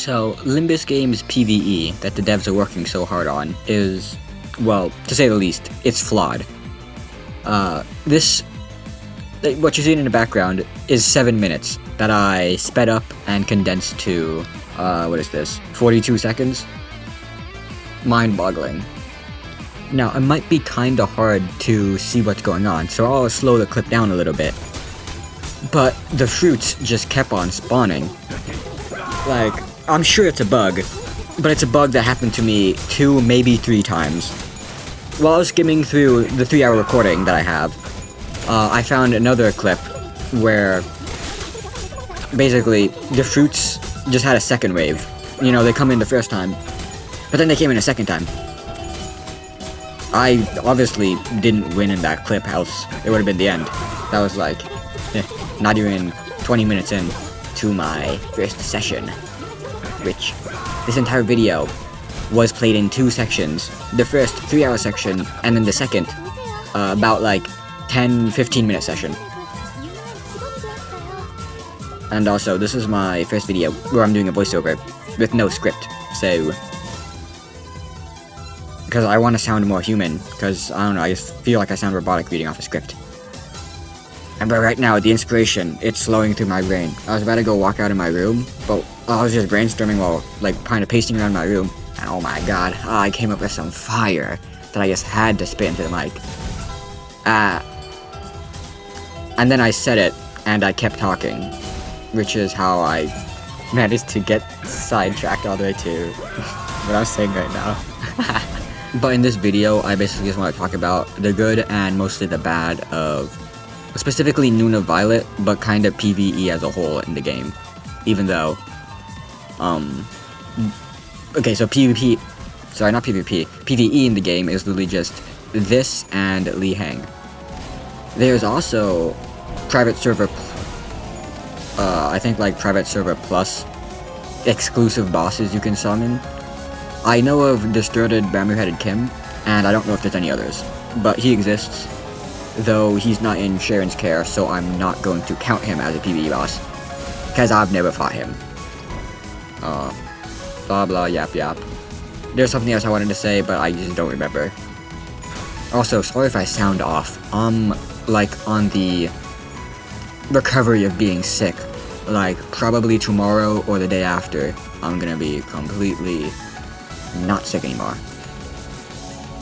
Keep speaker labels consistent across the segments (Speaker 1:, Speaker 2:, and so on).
Speaker 1: So, Limbus Games PvE that the devs are working so hard on is, well, to say the least, it's flawed. What you're seeing in the background is 7 minutes that I sped up and condensed to, 42 seconds? Mind-boggling. Now, it might be kinda hard to see what's going on, so I'll slow the clip down a little bit. But the fruits just kept on spawning. Like, I'm sure it's a bug, but it's a bug that happened to me 2, maybe 3 times. While I was skimming through the 3-hour recording that I have, I found another clip where basically the fruits just had a second wave. You know, they come in the first time, but then they came in a second time. I obviously didn't win in that clip, else it would have been the end. That was like, not even 20 minutes in to my first session, which this entire video was played in 2 sections. The first 3-hour section, and then the second, about like 10-15 minute session. And also, this is my first video where I'm doing a voiceover with no script, so because I want to sound more human, because, I don't know, I just feel like I sound robotic reading off a script. But right now, the inspiration, it's flowing through my brain. I was about to go walk out of my room, but I was just brainstorming while, like, kind of pacing around my room, and oh my god, I came up with some fire that I just had to spit into the mic. And then I said it, and I kept talking, which is how I managed to get sidetracked all the way to what I'm saying right now. But in this video, I basically just want to talk about the good and mostly the bad of specifically Nuna Violet, but kind of PvE as a whole in the game. Even though, okay, so PvP, sorry, not PvP, PvE in the game is literally just this and Li Hang. There's also private server, I think like private server plus exclusive bosses you can summon. I know of Distorted Bamboo-Headed Kim, and I don't know if there's any others, but he exists, though he's not in Sharon's care, so I'm not going to count him as a PvE boss, because I've never fought him. Blah blah yap yap. There's something else I wanted to say, but I just don't remember. Also, sorry if I sound off. I'm, like, on the recovery of being sick. Like, probably tomorrow or the day after, I'm gonna be completely not sick anymore.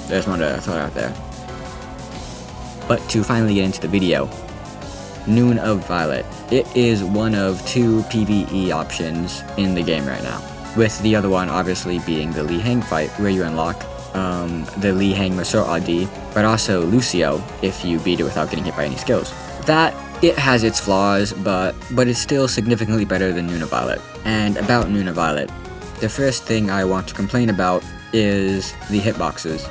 Speaker 1: I just wanted to throw it out there. But to finally get into the video, Noon of Violet. It is one of 2 PvE options in the game right now, with the other one obviously being the Li Hang fight, where you unlock the Li Hang Masur AD, but also Lucio if you beat it without getting hit by any skills. That, it has its flaws, but it's still significantly better than Noon of Violet. And about Noon of Violet, the first thing I want to complain about is the hitboxes.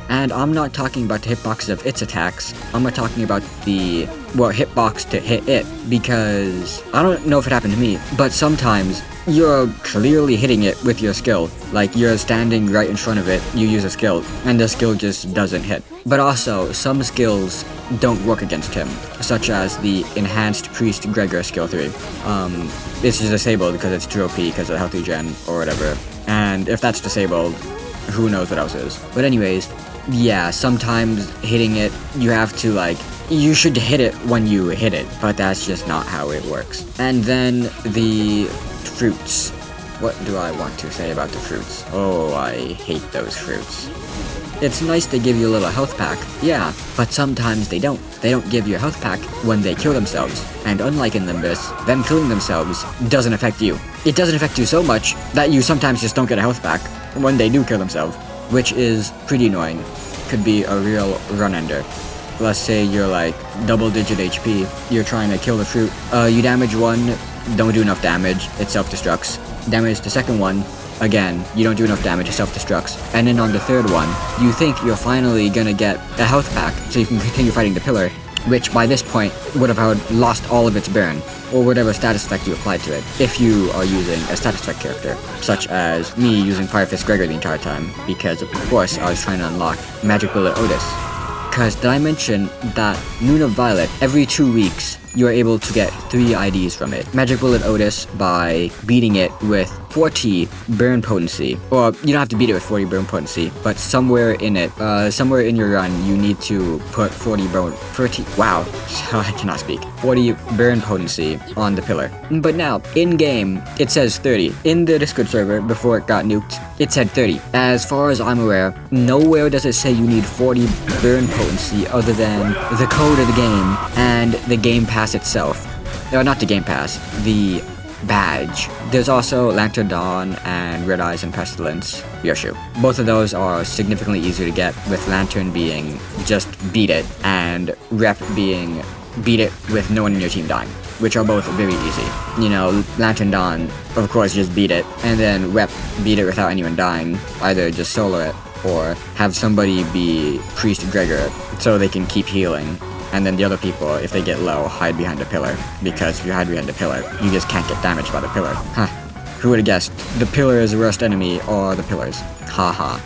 Speaker 1: And I'm not talking about the hitboxes of its attacks, I'm not talking about the, well, hitbox to hit it, because I don't know if it happened to me, but sometimes you're clearly hitting it with your skill. Like, you're standing right in front of it, you use a skill, and the skill just doesn't hit. But also, some skills don't work against him, such as the Enhanced Priest Gregor skill 3. It's just disabled because it's too OP because of health regen or whatever. And if that's disabled, who knows what else is. But anyways, yeah, sometimes hitting it, you have to, like, you should hit it when you hit it, but that's just not how it works. And then the fruits. What do I want to say about the fruits? Oh, I hate those fruits. It's nice they give you a little health pack, yeah, but sometimes they don't. They don't give you a health pack when they kill themselves. And unlike in Limbus, them killing themselves doesn't affect you. It doesn't affect you so much that you sometimes just don't get a health pack when they do kill themselves, which is pretty annoying. Could be a real run-ender. Let's say you're like double-digit HP, you're trying to kill the fruit, you damage one, don't do enough damage, it self-destructs. Damage the second one, again, you don't do enough damage, it self-destructs. And then on the third one, you think you're finally gonna get a health pack so you can continue fighting the pillar, which by this point would have lost all of its burn, or whatever status effect you applied to it, if you are using a status effect character, such as me using Fire Fist Gregor the entire time, because of course I was trying to unlock Magic Bullet Otis. Because did I mention that Noon of Violet, every 2 weeks, you are able to get 3 IDs from it. Magic Bullet Otis by beating it with 40 burn potency. Or you don't have to beat it with 40 burn potency, but somewhere in it, somewhere in your run, you need to put 40 wow, I cannot speak. 40 burn potency on the pillar. But now, in-game, it says 30. In the Discord server, before it got nuked, it said 30. As far as I'm aware, nowhere does it say you need 40 burn potency other than the code of the game and the Game Pass itself. No, not the Game Pass, the badge. There's also Lantern Dawn and Red Eyes and Pestilence Yoshu. Both of those are significantly easier to get, with Lantern being just beat it and Rep being beat it with no one in your team dying, which are both very easy. You know, Lantern Dawn, of course, just beat it, and then Rep beat it without anyone dying, either just solo it or have somebody be Priest Gregor so they can keep healing. And then the other people, if they get low, hide behind a pillar. Because if you hide behind a pillar, you just can't get damaged by the pillar. Huh. Who would have guessed? The pillar is the worst enemy, or the pillars. Haha.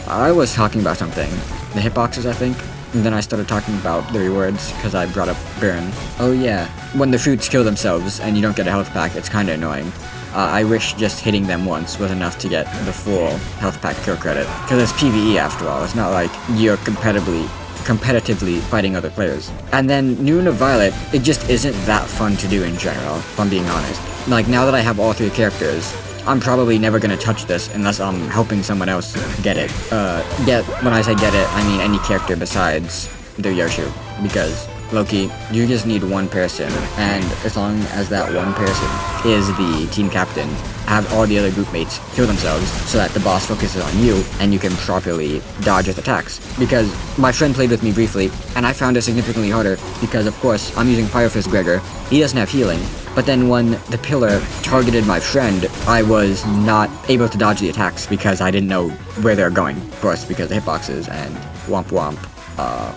Speaker 1: I was talking about something. The hitboxes, I think. And then I started talking about the rewards, because I brought up burn. Oh yeah. When the fruits kill themselves, and you don't get a health pack, it's kinda annoying. I wish just hitting them once was enough to get the full health pack kill credit. Because it's PvE after all, it's not like you're competitively fighting other players. And then Noon of Violet, it just isn't that fun to do in general, if I'm being honest. Like, now that I have all 3 characters, I'm probably never gonna touch this unless I'm helping someone else get it. When I say get it, I mean any character besides the Yoshu. Because, Loki, you just need one person, and as long as that one person is the team captain, have all the other group mates kill themselves so that the boss focuses on you and you can properly dodge his attacks. Because my friend played with me briefly, and I found it significantly harder because, of course, I'm using Fire Fist Gregor. He doesn't have healing. But then when the pillar targeted my friend, I was not able to dodge the attacks because I didn't know where they were going. Of course, because of hitboxes and womp womp.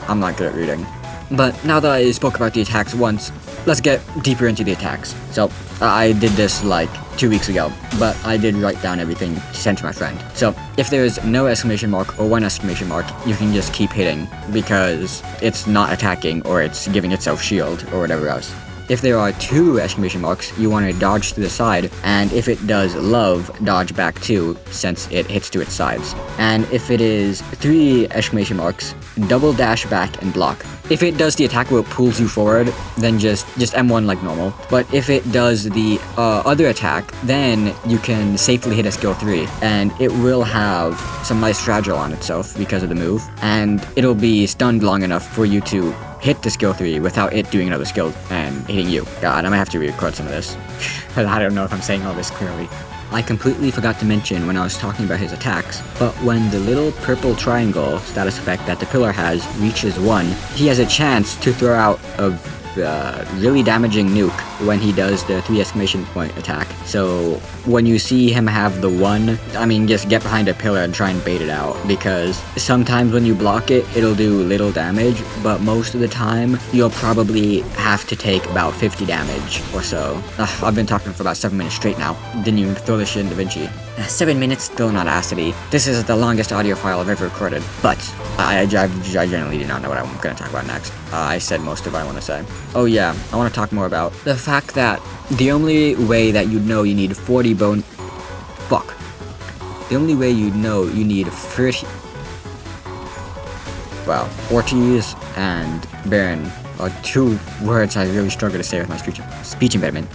Speaker 1: I'm not good at reading. But now that I spoke about the attacks once, let's get deeper into the attacks. So, I did this like 2 weeks ago, but I did write down everything to send to my friend. So, if there's no exclamation mark or 1 exclamation mark, you can just keep hitting, because it's not attacking or it's giving itself shield or whatever else. If there are 2 exclamation marks, you want to dodge to the side, and if it does love, dodge back too, since it hits to its sides. And if it is 3 exclamation marks, double dash back and block. If it does the attack where it pulls you forward, then just M1 like normal. But if it does the other attack, then you can safely hit a skill 3, and it will have some nice fragile on itself because of the move, and it'll be stunned long enough for you to hit the skill 3 without it doing another skill and hitting you. God, I might have to re-record some of this. I don't know if I'm saying all this clearly. I completely forgot to mention when I was talking about his attacks, but when the little purple triangle status effect that the pillar has reaches 1, he has a chance to throw out a really damaging nuke when he does the 3 exclamation point attack. So when you see him have the 1, I mean, just get behind a pillar and try and bait it out, because sometimes when you block it, it'll do little damage, but most of the time, you'll probably have to take about 50 damage or so. I've been talking for about 7 minutes straight now. Didn't even throw this shit in DaVinci. 7 minutes, still not Audacity. This is the longest audio file I've ever recorded, but I generally do not know what I'm going to talk about next. I said most of what I want to say. Oh yeah, I want to talk more about the fact that the only way that you'd know you need 40 bone... Fuck. The only way you'd know you need 30... Well, Ortiz and Baron are 2 words I really struggle to say with my speech impediment.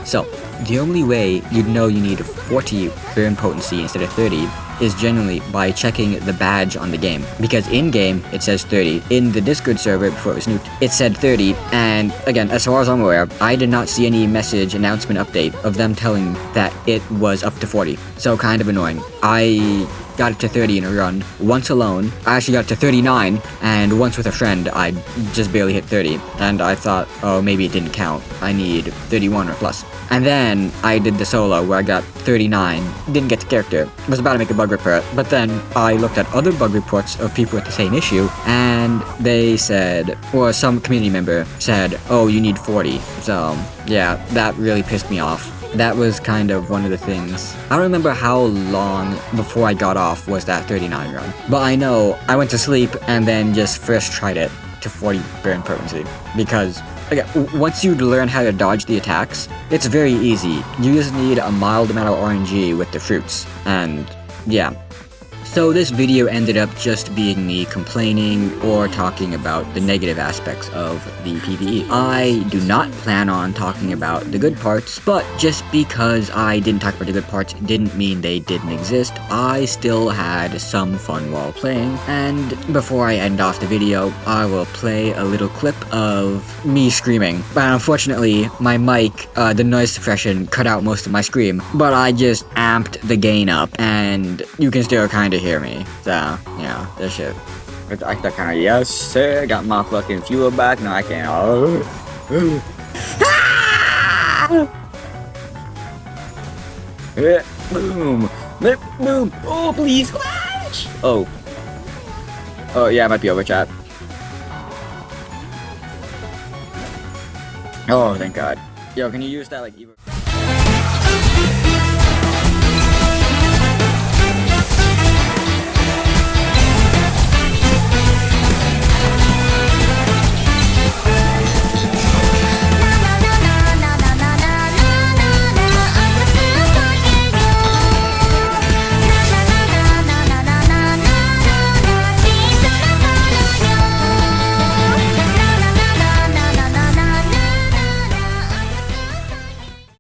Speaker 1: So, the only way you'd know you need 40 burn potency instead of 30 is generally by checking the badge on the game. Because in-game, it says 30. In the Discord server, before it was nuked, it said 30, and again, as far as I'm aware, I did not see any message announcement update of them telling that it was up to 40. So kind of annoying. I got it to 30 in a run, once alone. I actually got it to 39, and once with a friend, I just barely hit 30, and I thought, oh, maybe it didn't count. I need 31 or plus. And then I did the solo where I got 39, didn't get the character, was about to make a bug report, but then I looked at other bug reports of people with the same issue, and they said, or some community member said, oh, you need 40. So yeah, that really pissed me off. that was kind of one of the things. I don't remember how long before I got off was that 39 run, but I know I went to sleep and then just first tried it to 40 burn potency, because again, once you learn how to dodge the attacks, it's very easy. You just need a mild amount of RNG with the fruits, and yeah. So this video ended up just being me complaining or talking about the negative aspects of the PvE. I do not plan on talking about the good parts, but just because I didn't talk about the good parts didn't mean they didn't exist. I still had some fun while playing, and before I end off the video, I will play a little clip of me screaming. But unfortunately, my mic, the noise suppression cut out most of my scream, but I just amped the gain up, and you can still kind of hear me. So, yeah, this shit. I kind of, yes sir, got my fucking fuel back, no I can't. Boom, boom, oh please, oh yeah, I might be over chat. Oh, thank god. Yo, can you use that like